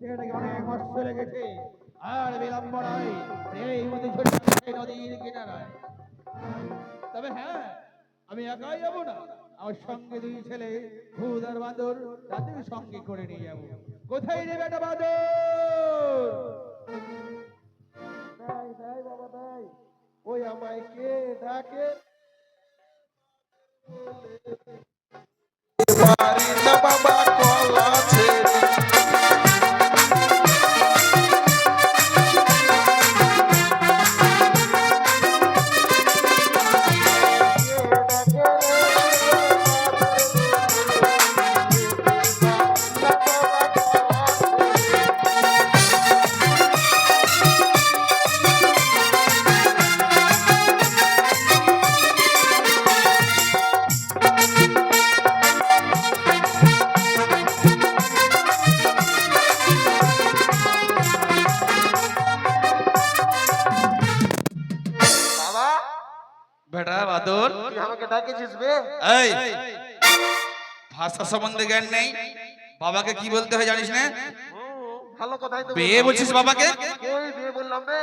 সেটাকে অনেক কষ্ট লেগেছে। আর বিলম্ব নয়, এই নদীর কিনারায়। তবে হ্যাঁ, আমি একাই যাবো না, আমার সঙ্গে দুই ছেলে ভূত আর বাঁদর, তাদের সঙ্গে করে নিয়ে যাবো। কোথায় রে বেটা বাঁদর? তাই তাই বাবা তাই, ওই আমায় কে ডাকে পারি না বাবা কলা ছেড়ে। বেটা বাদর, তুই আমাকে ডাকেছিস বে? এই ভাষা সম্বন্ধে জ্ঞান নেই, বাবাকে কি বলতে হয় জানিস না? ভালো কথাই তো বিয়ে বলছিস বাবাকে? কই বিয়ে বললাম বে?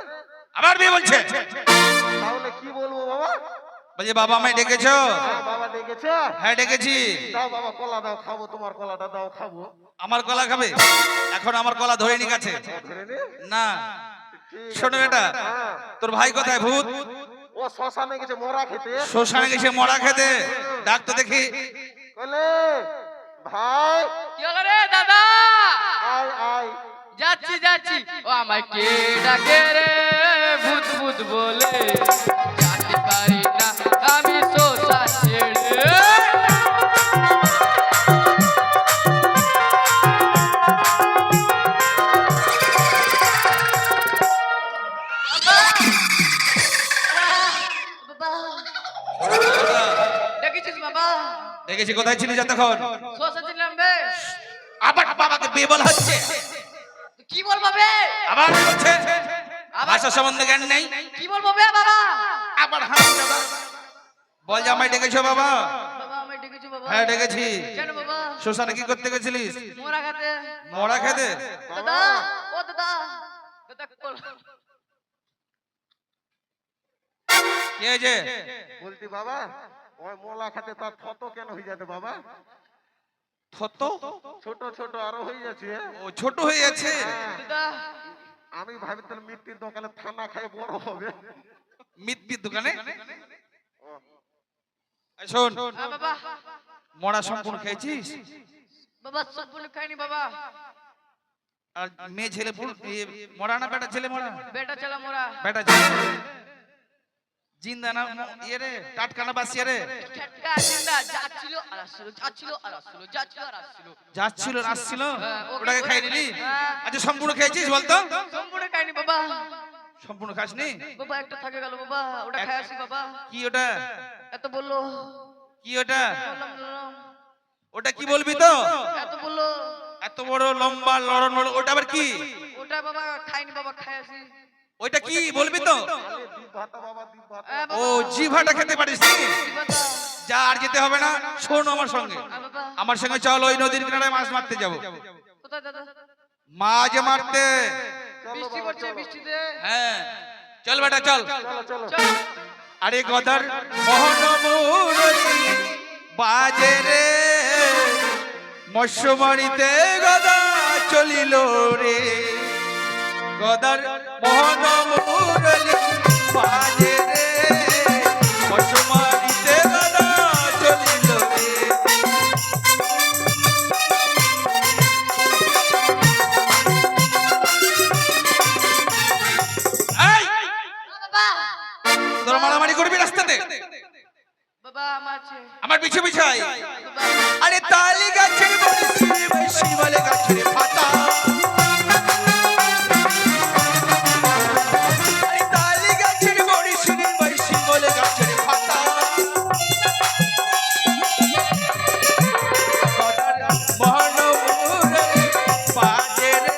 আবার বিয়ে বলছে? তাহলে কি বলবো বাবা? বলছে বাবা আমায় ডেকেছো? হ্যাঁ বাবা ডেকেছে। হ্যাঁ ডেকেছি। দাও বাবা কলা দাও, খাবো, তোমার কলাটা দাও খাবো। আমার কলা খাবে? এখন আমার কলা ধরে নি কাছে ধরে নে। না। ঠিক শোনো আছে। বেটা, হ্যাঁ। তোর ভাই কোথায়? ভূত ও শ্মশানে গেছে মরা খেতে। শ্মশানে গেছে মরা খেতে। ডাক তো দেখি। কলে ভাই কি হলো রে দাদা? আয় আয়। যাচ্ছি যাচ্ছি। ও আমায় কে ডাকে রে ভূত ভূত বলে, যেতে পারি না আমি সোসা ছেড়ে। দেখেছিস বাবা? দেখেছি। কোথায় ছিলি যতক্ষণ? সোসা ছিলাম বে। আবার বাবাকে বিয়ে বলা হচ্ছে? কি বলবো বে? আবার বিয়ে বলছে? আবার ভাষা সম্বন্ধে জ্ঞান নেই। কি বলবো বে বাবা? আবার হাম দাদা বল যে আমায় ডেকেছো বাবা? বাবা আমায় ডেকেছো বাবা? হ্যাঁ ডেকেছি। কেন বাবা? শ্মশানে কি করতে গেছিলিস? মোরা খাতে। মরা খেতে? দাদা, ও দাদা, দাদা কি হয়েছে? বলতি বাবা ওই মোলা খাতে তার থত কেন হয়ে যাবে বাবা? থত? ছোট ছোট আরো হয়ে যাচ্ছে। ও ছোট হয়ে যাচ্ছে। দাদা, আমি ভাবছিলাম মিষ্টির দোকানে থানা খাই বড় হবে। মিথ্যির দোকানে? এই শোন, হ্যাঁ বাবা। মরা সম্পূর্ণ খেয়েছিস? বাবা সম্পূর্ণ খাইনি বাবা। আর মেয়ে ছেলে মরা না বেটা ছেলে মরা? বেটা চলা মোরা। বেটা ছেলে জিন্দা না ইয়ে রে? টাটকা না বাসিয়া রে? টাটকা জিন্দা, যাচ্ছিল আর আসছিল, যাচ্ছিল আর আসছিল, যাচ্ছিল আর আসছিল। যাচ্ছিল আর আসছিল? হ্যাঁ, ওটাকে খাই নিলি? হ্যাঁ। আচ্ছা সম্পূর্ণ খেয়েছিস বলতো? সম্পূর্ণ খাইনি বাবা। সম্পূর্ণ খাসনি? বাবা একটা থাকে গেল বাবা, ওটা খাই আসি বাবা। কি ওটা? এত বললো। কি ওটা? বললাম। ওটা কি বলবি তো? এত বললো। এত বড় লম্বা লড়ন, ওটা আবার কি? ওটা বাবা খাইনি বাবা, খাই আসি। ওইটা কি বলবি তো? আরে দীপ ভাতা বাবা দীপ ভাতা। হ্যাঁ ও বাবা। জিভাটা খেতে পারিস নি? কি বাবা? যা আর যেতে হবে না, শোন আমার সঙ্গে। হ্যাঁ বাবা। আমার সঙ্গে চল, ওই নদীর কিনারায় মাছ মারতে যাব। কোথায় দাদা? মাছ মারতে। বৃষ্টি পড়ছে, বৃষ্টিতে। হ্যাঁ চল বেটা চল। চলো চলো। চল। আরে গদার মোহন মুরলি বাজে রে, মৎস্যমারিতে গদা চলিল রে। গদার মোহন মুরলি বাজে রে, মৎস্যমারিতে গদা চলিল রে। এই বাবা। তোরা মারামারি করবি রাস্তাতে? বাবা আমার আছে। আমার পিছু পিছাই। বাবা। আরে তালি গাছের বড়ি শিমলে গাছের পাতা। আরে তালি গাছের বড়ি শিমলে গাছের পাতা। মহন মুরলি বাজে রে,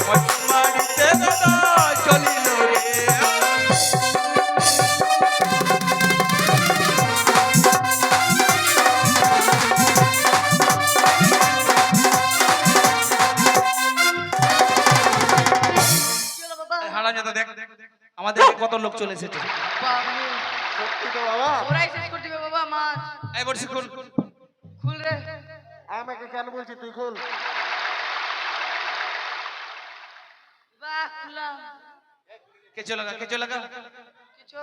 মৎস্যমারিতে গদা চলিল রে। দেখ আমাদের কত লোক চলে এসেছে। বাবরে, সত্যি তো বাবা? ওরাই শেষ করে দিবে বাবা মাছ। এই বড়শি খুল। খুল রে। আমাকে কেন বলছি তুই খুল? বাহ, খুললাম। কেঁচো লাগা, কেঁচো লাগা। কিছু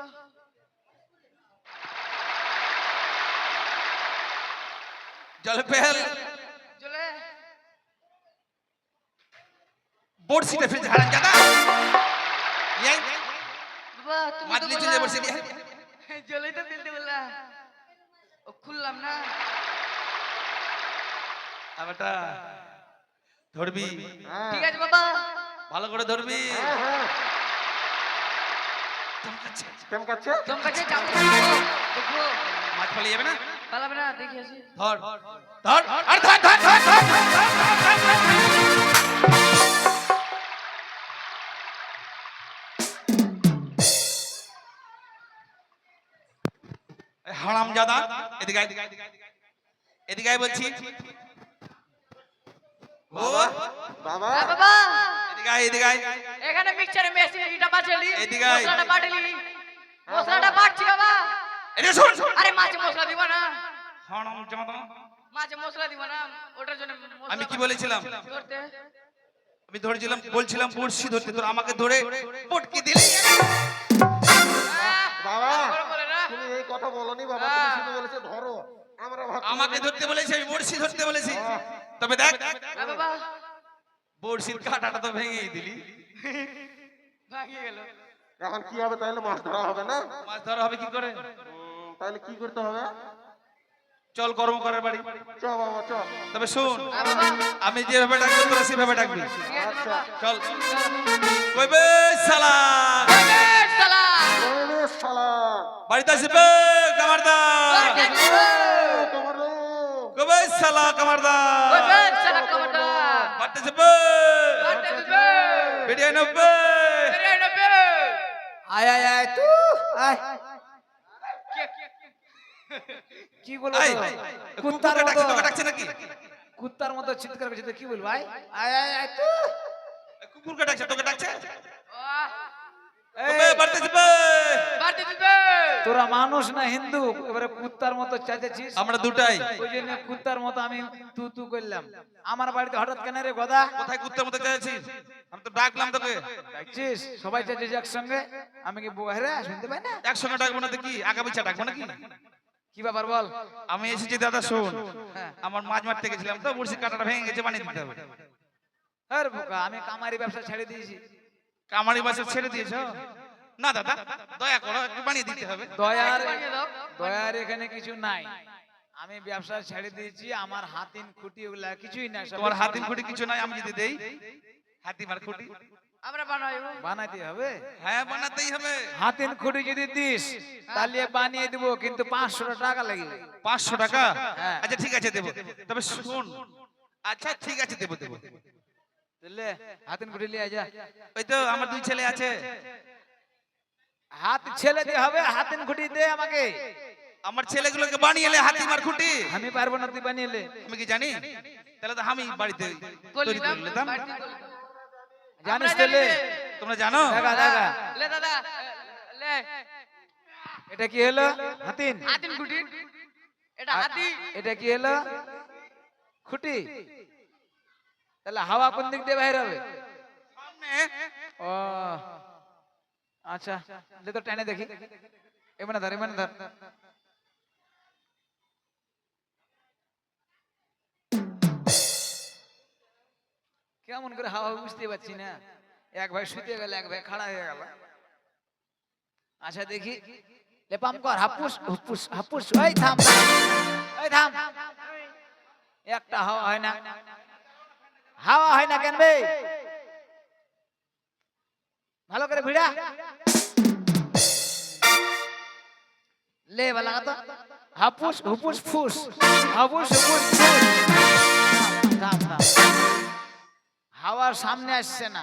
জলে ফেল। চলে। বড়শিটা ফেল হারান জাদা। এই বাবা, তুমি মাছ তো নিচে বললা। দিয়ে বড়শি দিয়ে। জলেই তো ফেলতে বললা। ও খুললাম না। আবারটা ধরবি, হ্যাঁ ঠিক আছে বাবা। ভালো করে ধরবি। হ্যাঁ হ্যাঁ। চমকাচ্ছে। কেমন কাছে? তোমার কাছে চাপ দেখো। দেখো। মাছ পালিয়ে যাবে না? পালাবে না, দেখি আসি। ধর ধর আর ধর ধর ধর ধর, হারাম জাদা এদিকে আয়, এদিকে আয় বলছি। ও বাবা হ্যাঁ বাবা, এদিকে আয়, এদিকে আয়। এখানে মিক্সচারে মেশি এটা বাটলি। এদিকে আয়। মশলাটা বাটলি। মশলাটা বাটছি বাবা। এদিকে শোন। আরে মাছে মশলা দিব না। হারাম জাদা, মাছে মশলা দিব না, ওটার জন্য মশলা আমি কি বলেছিলাম? ধরতে। আমি ধরেছিলাম, বলছিলাম বড়শি ধরতে, তোর আমাকে ধরে পটকি দিলি। বাবা বড় বলে না। তুমি এই কথা বলনি বাবা, তুমি শুধু বলেছো ধরো। আমরা ভাবছি আমাকে ধরতে বলেছি, আমি বড়শি ধরতে বলেছি। তবে দেখ হ্যাঁ বাবা, বড়শির কাঁটাটা তো ভেঙেই দিলি। ভাগিয়ে গেল। এখন কি হবে তাহলে? মাছ ধরা হবে না? মাছ ধরা হবে কি করে? তাহলে কি করতে হবে? চল কর্মকরের বাড়ি। চ বাবা চ। তবে শোন, হ্যাঁ বাবা, আমি যেভাবে ডাকবো তোরা সেভাবে ডাকবি। ঠিক আছে আচ্ছা বাবা। চল কইবে সালা এই শালা। ওরে শালা বাড়িতে আসবে কামারদা। তোমার কইবে সালা কামারদা ওই বেশ শালা কমান্ডা। বাড়িতে আসবে বাটে দিবে। বেরিয়ে নেবে। বেরিয়ে নেবে। আয় আয় আয় তু আয় কি বলবো আই তো? কুত্তার কুত্তার ডাকছে, মতো তোকে ডাকছে নাকি? কুত্তার মতো চিৎকার করছে তো কি বলবো আয় আয় আয় আয় তু কুকুরকে ডাকছে, তোকে ডাকছে। আহ, কইবে এই, বাড়িতে আসবে। বাটে দিবে। তোরা মানুষ না হিন্দু এবারে কুত্তার মতো চেঁচেছিস আমরা দুটাই। ওই জন্য কুত্তার মতো আমি তু তু করলাম। আমার বাড়িতে হঠাৎ কেন রে গদা কোথায় কুত্তার মতো চাইছিস? আমি তো ডাকলাম তোকে। দেখছিস সবাই চেঁচেছে একসঙ্গে, আমি কি হেরে শুনতে পাই না? একসঙ্গে ডাকবো না তো কি আগা পিছা ডাকবো নাকি? কি ব্যাপার বল? আমি এসেছি দাদা, শোন। হ্যাঁ। আমার মাছ মারতে গেছিলাম তো, বড়শি কাঁটাটা ভেঙে গেছে, বানিয়ে দিতে হবে। আরে বোকা, আমি কামারি ব্যবসা ছেড়ে দিয়েছি। কামারি বাসা ছেড়ে দিয়েছ? না দাদা, দয়া করো, একটু বানিয়ে দিতে হবে। দয়ার বানিয়ে দাও। দয়ার এখানে কিছু নাই। আমি ব্যবসা ছেড়ে দিয়েছি, আমার হাতিন খুঁটি ওগুলা কিছুই না। সব তোমার হাতিম খুঁটি কিছু নাই, আমি যদি দেই হাতিম আর খুঁটি। আমরা বানাইবো। বানাইতে হবে। হ্যাঁ বানাতেই হবে। হাতিন খুঁটি যদি দিস তাহলে বানিয়ে দিব, কিন্তু 500 টাকা লাগবে। 500 টাকা? হ্যাঁ। আচ্ছা ঠিক আছে দেবো। তবে শোন, আচ্ছা ঠিক আছে দেবো দেবো। বুঝলে? হাতিন খুঁটি নিয়ে যা। ওই তো আমার 2 ছেলে আছে। হাত ছেলে দিয়ে হবে, হাতিন খুঁটি দে আমাকে। আমার ছেলেগুলোকে বানিয়ে এলে হাতিম আর খুঁটি। আমি পারবো না, তুই বানিয়ে লে। আমি কি জানি? তাহলে তো আমি বাড়িতে বলি তৈরি করে নিতাম। বাড়িতে বলি। জানিস আমরা তো জানি লে? রে। তোমরা জানো? দেখা দেখা লে দাদা, লে। এটা কি হলো? হাতিন। হাতিন গুটি। এটা হাতি। এটা কি হলো? খুঁটি। তাহলে হাওয়া কোন দিক দিয়ে বাইরে হবে? সামনে। ও আচ্ছা, লে তো টেনে দেখি। এমনে ধর, এমনে ধর। কেমন করে হাওয়া বুঝতে পারছি না। এক ভাই শুতে গেল, এক ভাই খাড়া হয়ে গেল। আচ্ছা দেখি, লে পাম্প কর, হাপুস হুপুস হাপুস। এই থাম থাম, এই থাম। একটা হাওয়া হয় না, হাওয়া হয় না কেন বে? ভালো করে ভিড়া লে বালা তো। হাপুস হুপুস ফুস, হাপুস হুপুস ফুস। থাম থাম। হাওয়ার সামনে আসছে না,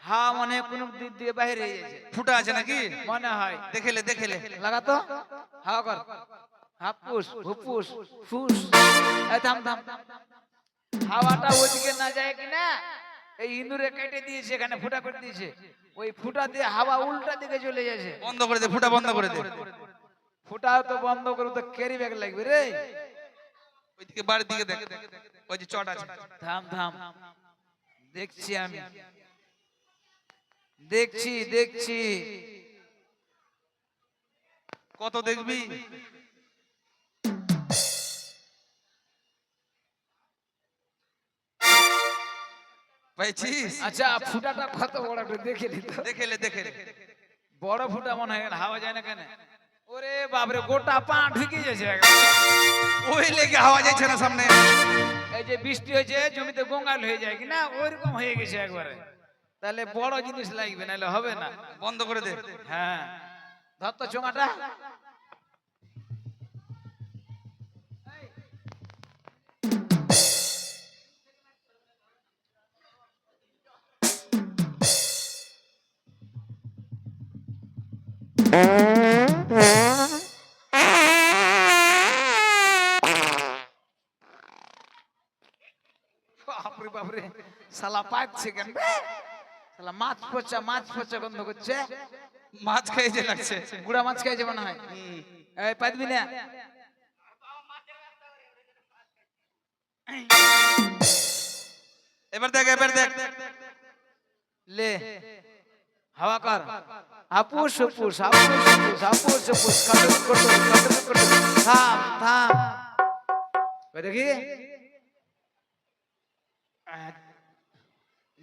হাওয়া মনে হয় কোন দিক দিয়ে বাইরে হয়ে গেছে ফুটা আছে নাকি? মনে হয়। দেখেলে দেখেলে। লাগাতো হাওয়া কর, হাপুস হুপুস ফুস। এই থাম থাম। হাওয়াটা ওদিকে না যায় কিনা এই ইঁদুরে কেটে দিয়েছে, এখানে ফুটা করে দিয়েছে, ওই ফুটা দিয়ে হাওয়া উল্টা দিকে চলে যাচ্ছে। বন্ধ করে দে, ফুটা বন্ধ করে দে। ফুটা তো বন্ধ করে তো ক্যারি ব্যাগ লাগবে রে। ওইদিকে বাড়ির দিকে দেখ, ওই যে চট আছে। থাম থাম, দেখছি আমি, দেখছি দেখছি। কত দেখবি? পাইছিস? আচ্ছা ফুটাটা কত বড় একটু দেখে নি তো। দেখেলে দেখেলে বড় ফুটা মনে হয়, হাওয়া যায় না কেন? ওরে বাপরে, গোটা পা ঢুকে যাচ্ছে একদম। ওই লেগে হাওয়া যাচ্ছে না সামনে। এই যে বৃষ্টি হয়েছে জমিতে গঙ্গাল হয়ে যায় কিনা, ওইরকম হয়ে গেছে একবারে। তাহলে বড় জিনিস লাগবে, নাহলে হবে না। বন্ধ করে দে। হ্যাঁ, ধর তো চোঙাটা। বাপরে বাপরে, শালা পাচ্ছে কেন বে? শালা মাছ পচা গন্ধ করছে। মাছ খেয়ে যে লাগছে। গুড়া মাছ খাইছে মনে হয়। এই পাইবি না? এবার দেখ, এবার দেখ। লে হাওয়া কর। হাপুস হুপুস হাপুস হুপুস হাপুস হুপুস, কটর কটর কটর কটর। থাম থাম, ওই দেখি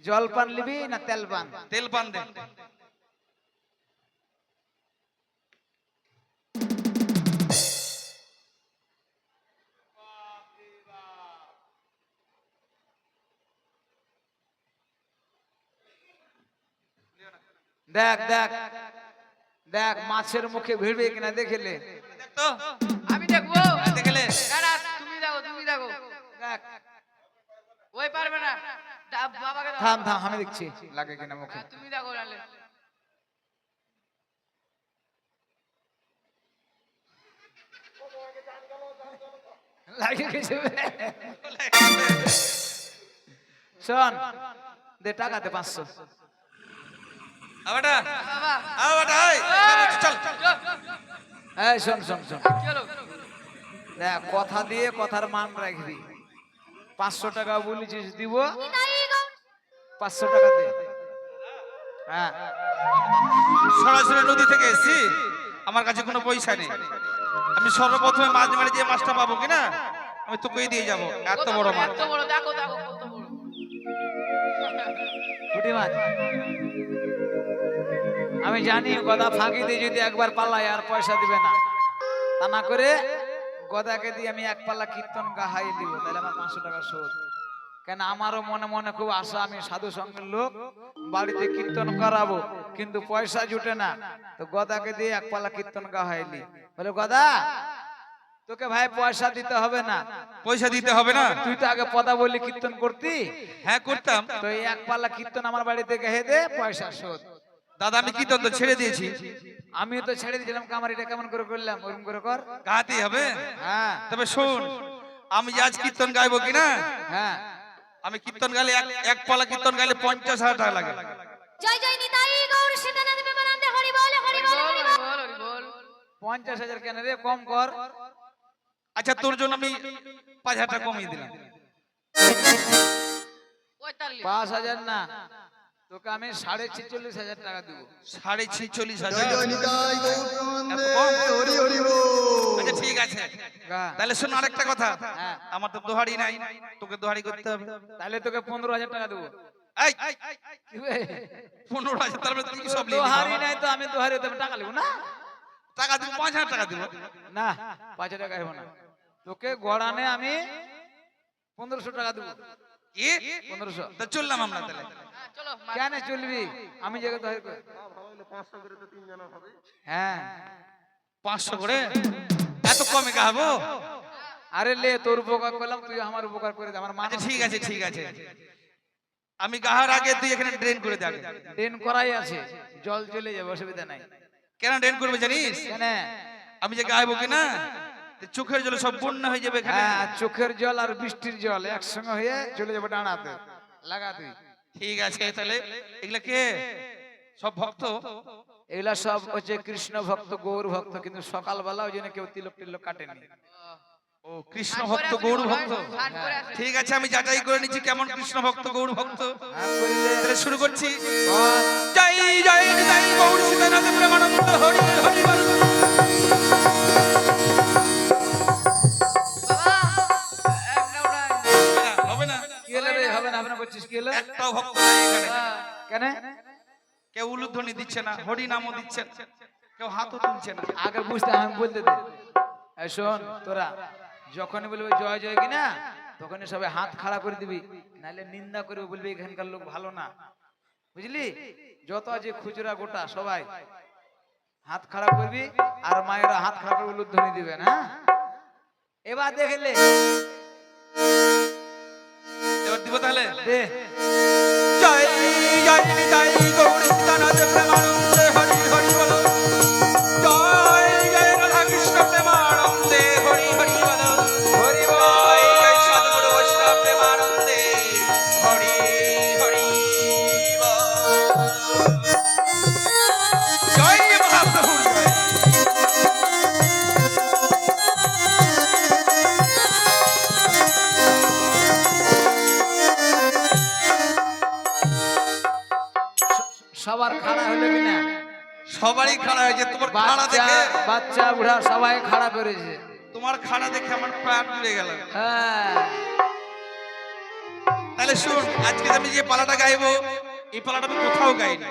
জল পান লিবি না তেল পান? তেল পান দে। দেখ দেখ দেখ, মাছের মুখে ভিড়বে কিনা দেখেলে। দেখ তো, আমি দেখবো। দেখেলে। না না, তুমি দেখো, তুমি দেখো। দেখ, ওই পারবে না, বাবাকে দাও। থাম থাম, আমি দেখছি লাগে কিনা মুখে। হ্যাঁ, তুমি দেখো নাহলে। লাগে গেছে। শোন, দে টাকা দে 500। আবাটা বাবা, আবাটা, এই চল। এই শোন শোন শোন, কি হলো? দেখ কথা দিয়ে কথার মান রাখবি। 500 টাকা বলেছিস দিব, 500 টাকা দে। হ্যাঁ, সরাসরি নদী থেকে এসেছি, আমার কাছে কোনো পয়সা নেই। আমি সর্বপ্রথমে মাছ মেরে যে মাছটা পাবো কিনা আমি তোকেই দিয়ে যাবো। এত বড় মাছ। এত বড়, দেখো দেখো কত বড়। পুঁটি মাছ। আমি জানি গদা ফাঁকি দিয়ে যদি একবার পাল্লাই আর পয়সা দিবে না, তা না করে গদাকে দিয়ে আমি এক পাল্লা কীর্তন গাহাই দিব, তাহলে আমার 500 টাকা শোধ। কেন আমারও মনে মনে খুব আশা, আমি সাধু সঙ্গের লোক, বাড়িতে কীর্তন করাবো, কিন্তু পয়সা জুটে না। তো গদাকে দিয়ে এক পাল্লা কীর্তন গাহাইলি। বলে গদা তোকে ভাই পয়সা দিতে হবে না, পয়সা দিতে হবে না? তুই তো আগে পদা বলি কীর্তন করতি। হ্যাঁ করতাম। তো এই এক পাল্লা কীর্তন আমার বাড়িতে গেহে দে, পয়সা শোধ। দাদা আমি কি তো ছেড়ে দিয়েছি। আমিও তো ছেড়ে দিয়েছিলাম, কামারিটা কেমন করে করলাম, ওরকম করে কর। গাতেই হবে। হ্যাঁ তবে শোন, আমি যে আজ কীর্তন গাইবো কিনা, হ্যাঁ, আমি কীর্তন গাইলে এক পালা কীর্তন গাইলে 50,000 টাকা লাগে। জয় জয় নিতাই গৌর সীতানাথ প্রেমানন্দে হরি বল হরি বল বল, হরি বল। বল, বল। 50,000 কেন রে, কম কর। আচ্ছা তোর জন্য আমি 5,000 টাকা কমিয়ে দিলাম। 45। 5,000 না, তোকে আমি 46,500 টাকা দিব। 46,500? আচ্ছা ঠিক আছে। গা। তাহলে শোন আরেকটা কথা, হ্যাঁ। আমার তো দোহারি নাই, তোকে দোহারি করতে হবে। তাহলে তোকে 15,000 টাকা দেবো। এই কি বে? 15,000 তার মানে তুই কি সব নিয়ে দোহারি নিবি? নাই তো আমি দোহারি হতে টাকা লিখবো না। টাকা দিব, 5,000 টাকা দিব। না 5,000 টাকা হইব না, তোকে গড়ানে আমি 1500 টাকা দেবো। কি 1500 তা চললাম আমরা তাহলে। হ্যাঁ, চলো। কেন চলবি, আমি জায়গা দোহারি করি। হ্যাঁ 500 করে এত কমে গাবো? আরে লে, তোর উপকার করলাম, তুই আমার উপকার করে দে, আমার আচ্ছা মানুষ। ঠিক আছে ঠিক আছে, আমি গাহার আগে তুই এখানে ড্রেন করে দে আগে। ট্রেন করাই আছে, জল চলে যাবে, অসুবিধা নাই। কেন ড্রেন করবে জানিস? কেন? আমি যে গাইবো কিনা, তো চোখের জলে সব বন্যা হয়ে যাবে এখানে। হ্যাঁ, চোখের জল আর বৃষ্টির জল একসঙ্গে হয়ে চলে যাবে ডানাতে। লাগা তুই। ঠিক আছে, তাহলে এগুলা কে? সব ভক্ত? এগুলা সব হচ্ছে কৃষ্ণ ভক্ত, গৌর ভক্ত, কিন্তু সকালবেলা ওই জন্য কেউ তিলক টিলক কাটেনি। ও কৃষ্ণ ভক্ত, গৌর ভক্ত। ঠিক আছে, আমি যাচাই করে নিচ্ছি কেমন কৃষ্ণ ভক্ত, গৌর ভক্ত। হ্যাঁ, করলে তাহলে শুরু করছি। বল। জয় জয় জয় গৌর সীতানাথ প্রেমানন্দ হরি হরি বল। হবে না? কি হলো রে? হবে না, হবে না করছিস, কি হলো? একটাও ভক্ত নাই এখানে। কেন? কেউ উলুধ্বনি দিচ্ছে না, হরি নামও দিচ্ছে না, কেউ হাতও তুলছে না। আগে বুঝতে, আমি বলতে দে। এই শোন, তোরা যখনই বলবে জয় জয় কিনা, তখনই সবাই হাত খাড়া করে দিবি, নাহলে নিন্দা করবে, বলবি এখানকার লোক ভালো না, বুঝলি? যত আছে খুচরা গোটা সবাই হাত খাড়া করবি, আর মায়েরা হাত খাড়া করে উলুধ্বনি দিবেন। হ্যাঁ, এবার দেখলে এবার দিব তাহলে। দে। জয় জয় জয় গৌর সীতানাথ প্রেমানন্দ হরি হরি বল। জয় জয় রাধা কৃষ্ণ প্রেমানন্দে হরি হরি বল। হরি বল। জয় জয় সদ্গুরু বৈষ্ণব প্রেমানন্দে হরি হরি বল। জয় মহাপ্রভু জয়। সবার খাড়া হলো কিনা? সবারই খাড়া হয়েছে। তোমার খাড়া বাচ্চা দেখে, বাচ্চা বুড়া সবাই খাড়া করেছে। তোমার খাড়া দেখে আমার প্রাণ জুড়ে গেল। হ্যাঁ, তাহলে শুন, আজকে আমি যে পালাটা গাইবো, এই পালাটা আমি কোথাও গাইনি।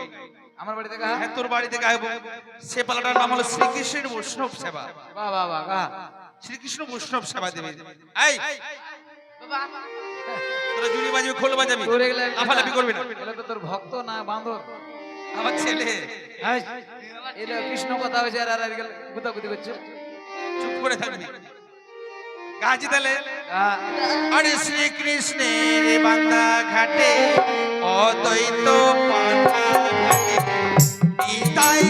আমার বাড়িতে গা। হ্যাঁ, তোর বাড়িতে গাইবো। সে পালাটার নাম হলো শ্রীকৃষ্ণের বৈষ্ণব সেবা। বাহ বাহ বাহ, গা। শ্রীকৃষ্ণ বৈষ্ণব সেবা দেবে। এই তোরা জুড়ি বাজবি, খোল বাজাবি, তোর এগুলা লাফালাফি করবি না। এগুলা তো তোর ভক্ত না বাঁদর। আমার ছেলে। এটা কৃষ্ণ কথা হয়েছে, আর আর এগুলা গুতাগুতি করছে। চুপ করে থাকবি। গাছি তাহলে। গা। আরে শ্রীকৃষ্ণের বান্দা ঘাটে অদ্বৈত পান্থা ঘাটে নিতাই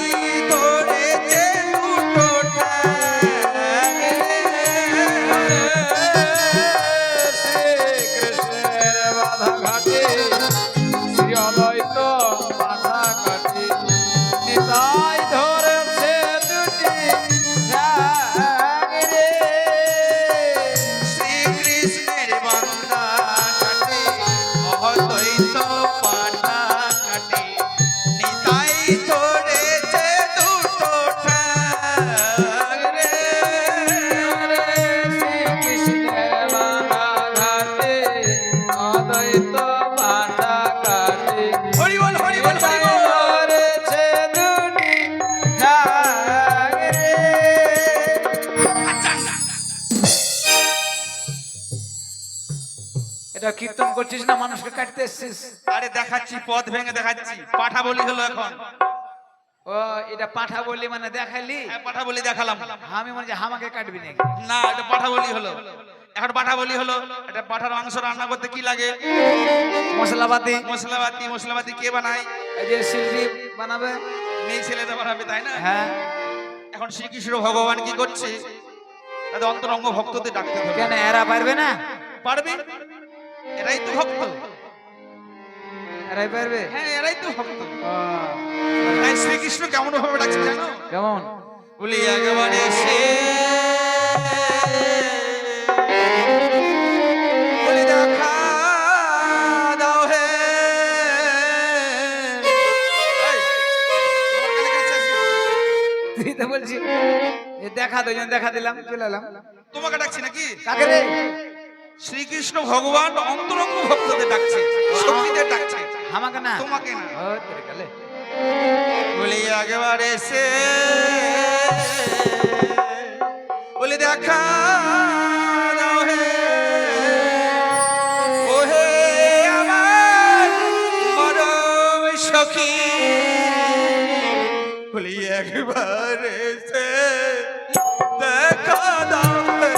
ধরেছে দুটো ঠ্যাং। শ্রীকৃষ্ণের বাধা ঘাটে শ্রী অদ্বৈত বাধা ঘাটে নিতাই ধরেছে দুটি ঠ্যাং রে। শ্রীকৃষ্ণের বান্দা ঘাটে অদ্বৈত পান্থা ঘাটে নিতাই ধরেছে দুটো ঠ্যাং রে। শ্রীকৃষ্ণের বাধা ঘাটে অদ্বৈত বাধা ঘাটে হরি বল হরি বল হরি বল। ধরেছে দুটি ঠ্যাং রে। এটা কীর্তন করছিস না মানুষকে কাটতে এসছিস? আরে দেখাচ্ছি, পথ ভেঙে দেখাচ্ছি। পাঠা বলি হলো এখন। ও, এটা পাঠা বললি মানে দেখাইলি? হ্যাঁ, পাঠা বলি দেখালাম। আমি মনে যে হামাকে কাটবি নাকি? না, এটা পাঠা বলি হলো। এখন পাঠা বলি হলো। এটা পাঠার মাংস রান্না করতে কি লাগে? মশলাপাতি। মশলাপাতি। মশলাপাতি কে বানায়? এই যে শিল্পী বানাবে। মেয়ে ছেলেটা বানাবে, তাই না? হ্যাঁ, এখন শ্রীকৃষ্ণ ভগবান কি করছে? তাদের অন্তরঙ্গ ভক্তদের ডাকতে হবে। কেন এরা পারবে না? পারবে, এরাই তো ভক্ত। এরাই পারবে? হ্যাঁ, এরাই তো ভক্ত। ও, তাই শ্রীকৃষ্ণ কেমন ভাবে ডাকছে জানো? কেমন? বলি একেবারে সে বলি দেখা দাও হে। এই, তোমার কানে কাছে আসি। তুই তো বলছি এ দেখা দুজন দেখা দিলাম, চলে এলাম। তোমাকে ডাকছি নাকি? কাকে রে? শ্রীকৃষ্ণ ভগবান অন্তরঙ্গ ভক্তদের ডাকছে, শক্তিদের ডাকছে, আমাকে না? তোমাকে না। ও তোরে কালে। বলি একেবারে সে বলি দেখা দাও হে। ও হে আমার পরম সখী, বলি একবারে সে দেখা দাও হে।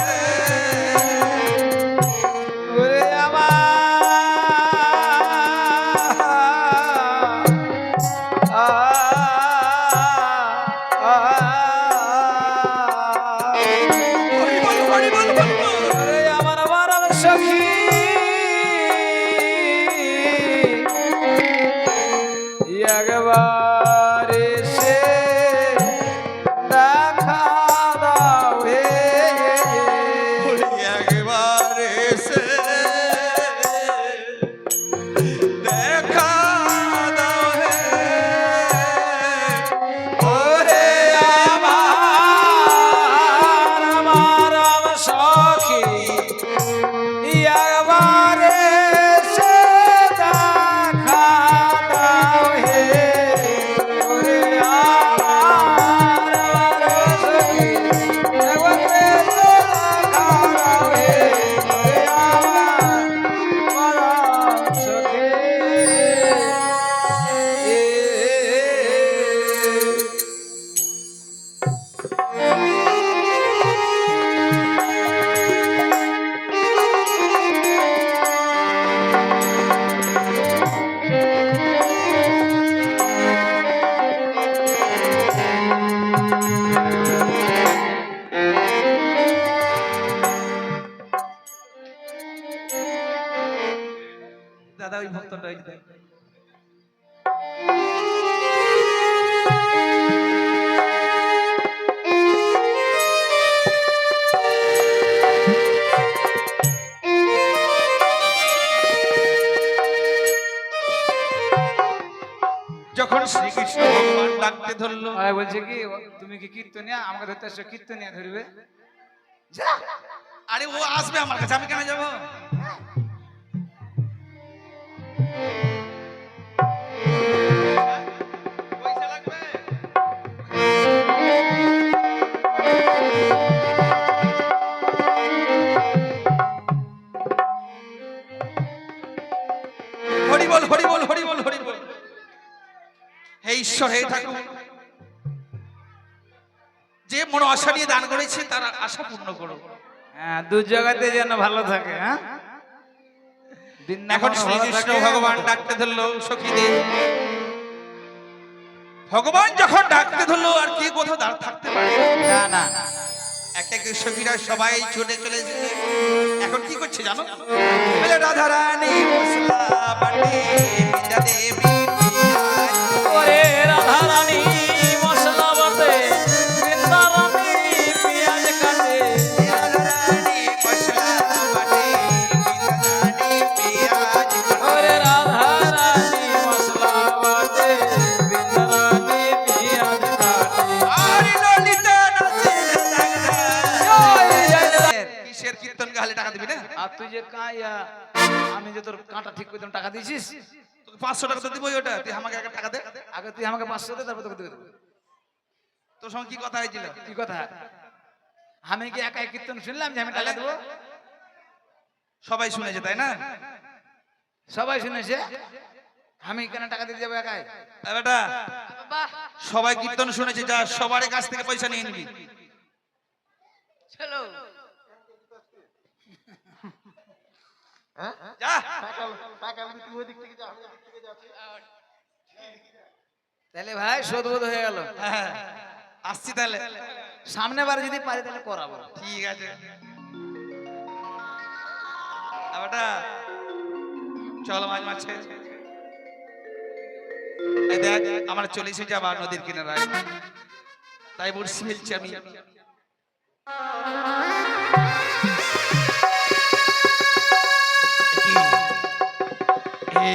ওরে আমার হরি বল হরি বল হরি বল। ওরে আমার আমার সখী যখন শ্রীকৃষ্ণ ভগবান ডাকতে ধরলো, বলছে কি তুমি কি কীর্তনিয়া আমাকে ধরতে আসছো, কীর্তনিয়া ধরবে? আরে ও আসবে আমার কাছে, আমি কেন যাবো? পয়সা লাগবে? হরি বল, হরি বল, হরি বল, হরি বল। হে ঈশ্বর, হে ঠাকুর, যে মনো আশা নিয়ে দান করেছে তার আশা পূর্ণ করো। হ্যাঁ, দু জায়গাতে যেন ভালো থাকে। হ্যাঁ, এখন শ্রীকৃষ্ণ ভগবান ডাকতে ধরলো সখীদের। ভগবান যখন ডাকতে ধরলো আর কি কোথাও দাঁড় থাকতে পারে না না, একটা একটা সখীরা সবাই ছুটে চলে এসেছে। এখন কি করছে জানো? বলে রাধা রানী মশলা বাটে, বিদ্যা দেবী পিয়াজ। ওরে রাধা রানী মশলা বাটে, বৃন্দা রানী পেঁয়াজ কাটে। রাধা রানী মশলা বাটে, বিদ্যা রানী পিয়াজ কাটে। ওরে রাধা রানী মশলা বাটে, বৃন্দা রানী পেঁয়াজ কাটে। আরে ললিতা নাচে লাগা। কিসের কীর্তন গালে টাকা দিবি না? আর তুই যে কাইয়া, আমি যে তোর কাঁটা ঠিক করে দিলাম, টাকা দিয়েছিস? তোকে 500 টাকা তো দিবই, ওটা তুই আমাকে একটা টাকা দে। আগে তুই আমাকে 500 দে, তারপর তোকে দেবো। তোর সঙ্গে কি কথা হয়েছিল? কি কথা? আমি কি একাই কীর্তন শুনলাম যে আমি টাকা দেবো? সবাই শুনেছে তাই না? সবাই শুনেছে, আমি কেন টাকা দিতে যাবো একাই? এ বেটা, বাহ সবাই কীর্তন শুনেছে, যা সবার কাছ থেকে পয়সা নিয়ে নিবি। চলো যা। তাহলে ভাই শোধ বোধ হয়ে গেল। হ্যাঁ, আসছি তাহলে। সামনে বার যদি পারি তাহলে করাবো। ঠিক আছে। এ বেটা, চল মাছ মাছে। এই দেখ, আমরা চলে এসেছি আবার নদীর কিনারায়, তাই বলছি ফেলছি আমি।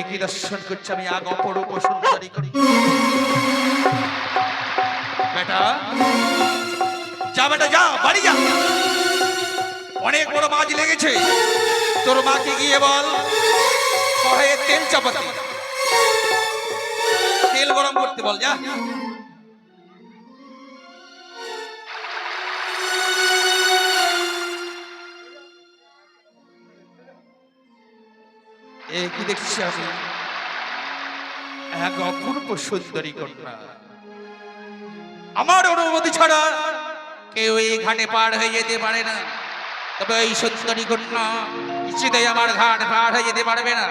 কি দর্শন করছি আমি, আগ অপরূপ সুন্দরী করি। বেটা যা, বেটা যা, বাড়ি যা। অনেক বড় মাছ লেগেছে, তোর মাকে গিয়ে বল কড়াইয়ে তেল চাপাতে, তেল গরম করতে বল, যা। এ কি দেখছি আমি, এক অপূর্ব সুন্দরী কন্যা। আমার অনুমতি ছাড়া কেউ এই ঘাটে পার হয়ে যেতে পারে না, তবে এই সুন্দরী কন্যা কিছুতেই আমার ঘাট পার হয়ে যেতে পারবে না।